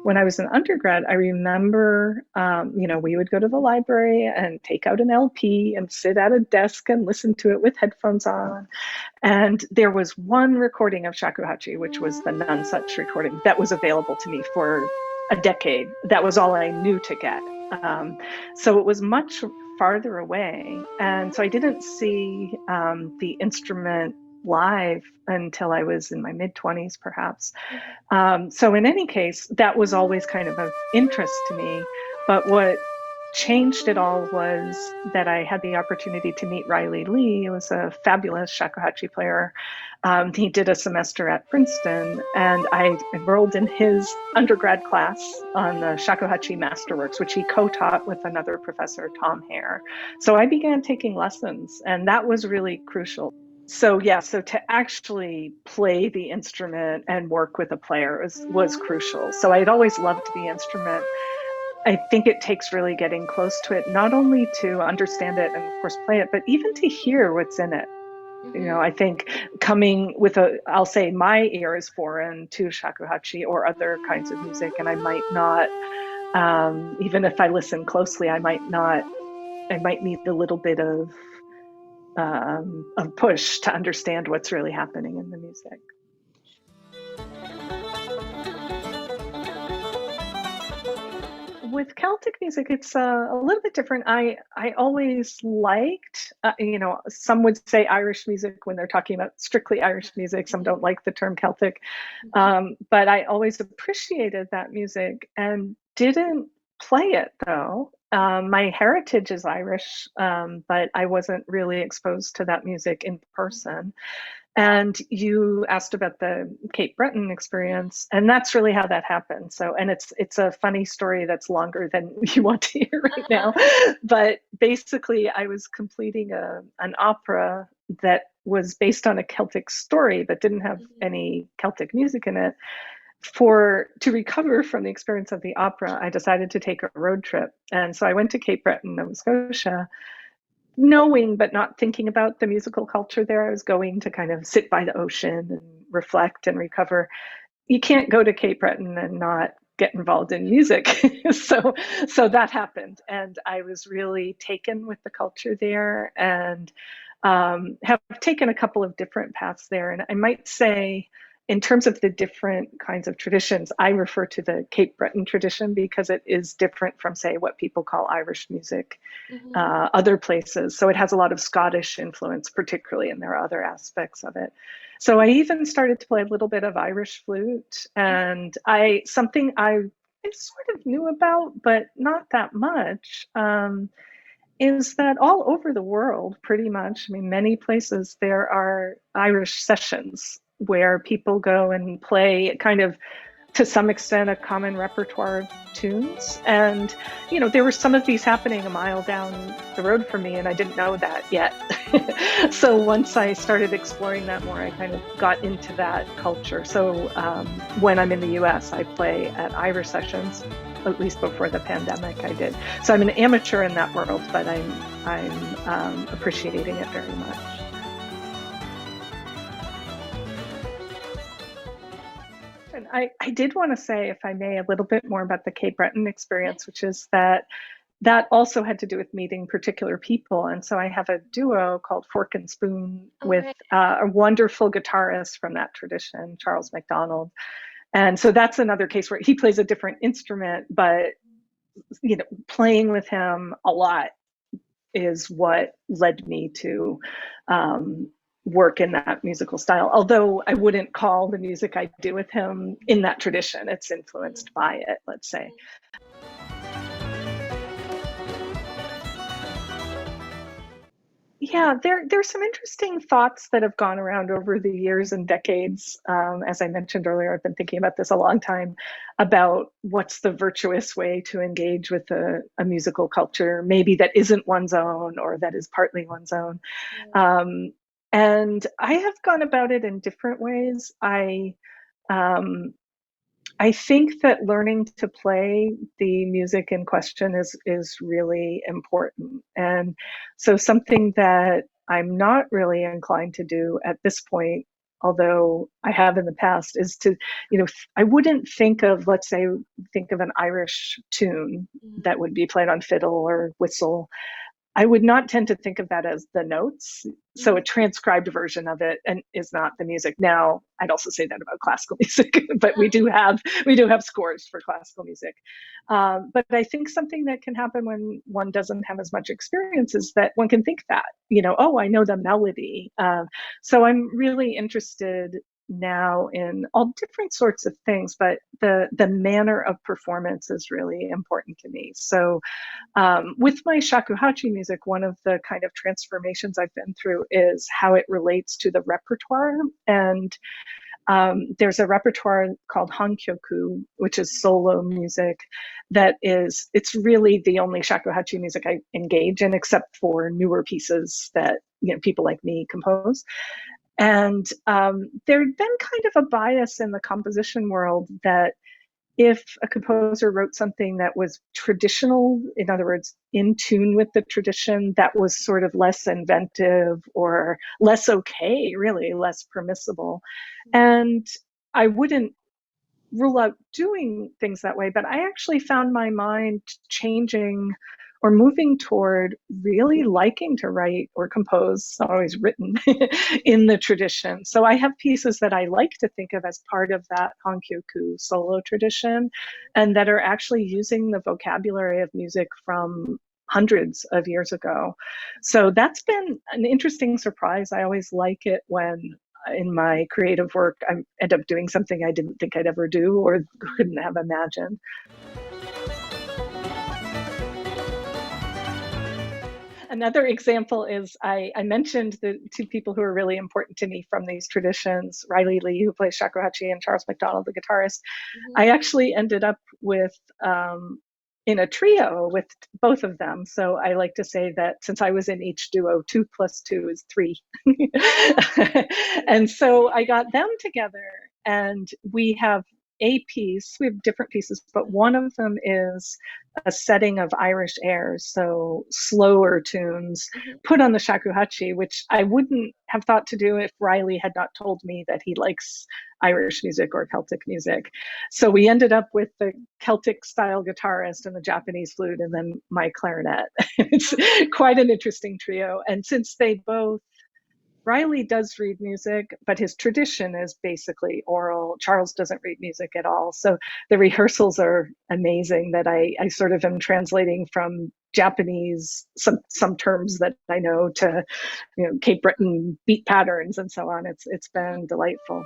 when I was an undergrad, I remember, we would go to the library and take out an LP and sit at a desk and listen to it with headphones on. And there was one recording of Shakuhachi, which was the None Such recording, that was available to me for a decade. That was all I knew to get. So it was much farther away. And so I didn't see the instrument live until I was in my mid-20s, perhaps. So in any case, that was always kind of interest to me. But what changed it all was that I had the opportunity to meet Riley Lee. He was a fabulous shakuhachi player. He did a semester at Princeton, and I enrolled in his undergrad class on the Shakuhachi Masterworks, which he co-taught with another professor, Tom Hare. So I began taking lessons, and that was really crucial. So yeah, so to actually play the instrument and work with a player was crucial. So I had always loved the instrument. I think it takes really getting close to it, not only to understand it and of course play it, but even to hear what's in it. I think coming with I'll say my ear is foreign to shakuhachi or other kinds of music, and I might not, even if I listen closely, I might need a little bit of push to understand what's really happening in the music. With Celtic music, it's a little bit different. I always liked, some would say Irish music when they're talking about strictly Irish music. Some don't like the term Celtic, but I always appreciated that music and didn't play it though. My heritage is Irish, but I wasn't really exposed to that music in person. And you asked about the Cape Breton experience, and that's really how that happened. So, and it's a funny story that's longer than you want to hear right now. But basically, I was completing an opera that was based on a Celtic story, but didn't have any Celtic music in it. To recover from the experience of the opera, I decided to take a road trip, and so I went to Cape Breton, Nova Scotia, knowing but not thinking about the musical culture there. I was going to kind of sit by the ocean and reflect and recover. You can't go to Cape Breton and not get involved in music. so that happened. And I was really taken with the culture there, and have taken a couple of different paths there. And I might say, in terms of the different kinds of traditions, I refer to the Cape Breton tradition because it is different from, say, what people call Irish music, other places. So it has a lot of Scottish influence, particularly, and there are other aspects of it. So I even started to play a little bit of Irish flute, and something I sort of knew about, but not that much, is that all over the world, pretty much, I mean, many places, there are Irish sessions where people go and play kind of, to some extent, a common repertoire of tunes. And, there were some of these happening a mile down the road from me, and I didn't know that yet. So once I started exploring that more, I kind of got into that culture. So when I'm in the US, I play at Irish sessions. At least before the pandemic, I did. So I'm an amateur in that world, but I'm appreciating it very much. And I did want to say, if I may, a little bit more about the Cape Breton experience, which is that also had to do with meeting particular people. And so I have a duo called Fork and Spoon with a wonderful guitarist from that tradition, Charles MacDonald. And so that's another case where he plays a different instrument, but playing with him a lot is what led me to work in that musical style. Although I wouldn't call the music I do with him in that tradition. It's influenced by it, let's say. Yeah, there's some interesting thoughts that have gone around over the years and decades. As I mentioned earlier, I've been thinking about this a long time, about what's the virtuous way to engage with a musical culture, maybe that isn't one's own or that is partly one's own. And I have gone about it in different ways. I think that learning to play the music in question is really important. And so something that I'm not really inclined to do at this point, although I have in the past, is to, I wouldn't think of, let's say, think of an Irish tune that would be played on fiddle or whistle. I would not tend to think of that as the notes. So a transcribed version of it and is not the music. Now, I'd also say that about classical music, but we do have scores for classical music. But I think something that can happen when one doesn't have as much experience is that one can think that, oh, I know the melody. So I'm really interested now in all different sorts of things, but the manner of performance is really important to me. So with my shakuhachi music, one of the kind of transformations I've been through is how it relates to the repertoire. And there's a repertoire called hankyoku, which is solo music. It's really the only shakuhachi music I engage in, except for newer pieces that people like me compose. And there'd been kind of a bias in the composition world that if a composer wrote something that was traditional, in other words, in tune with the tradition, that was sort of less inventive or less okay, really less permissible. And I wouldn't rule out doing things that way, but I actually found my mind changing or moving toward really liking to write or compose, not always written, in the tradition. So I have pieces that I like to think of as part of that hankyoku solo tradition, and that are actually using the vocabulary of music from hundreds of years ago. So that's been an interesting surprise. I always like it when in my creative work I end up doing something I didn't think I'd ever do or couldn't have imagined. Another example is I mentioned the two people who are really important to me from these traditions, Riley Lee, who plays shakuhachi, and Charles McDonald, the guitarist. I actually ended up with in a trio with both of them. So I like to say that since I was in each duo, 2 + 2 is 3. And so I got them together, and we have a piece, we have different pieces, but one of them is a setting of Irish airs, so slower tunes put on the shakuhachi, which I wouldn't have thought to do if Riley had not told me that he likes Irish music or Celtic music. So we ended up with the Celtic style guitarist and the Japanese flute and then my clarinet. It's quite an interesting trio. And since they both Riley does read music, but his tradition is basically oral. Charles doesn't read music at all. So the rehearsals are amazing that I sort of am translating from Japanese, some terms that I know, to Cape Breton beat patterns and so on. It's been delightful.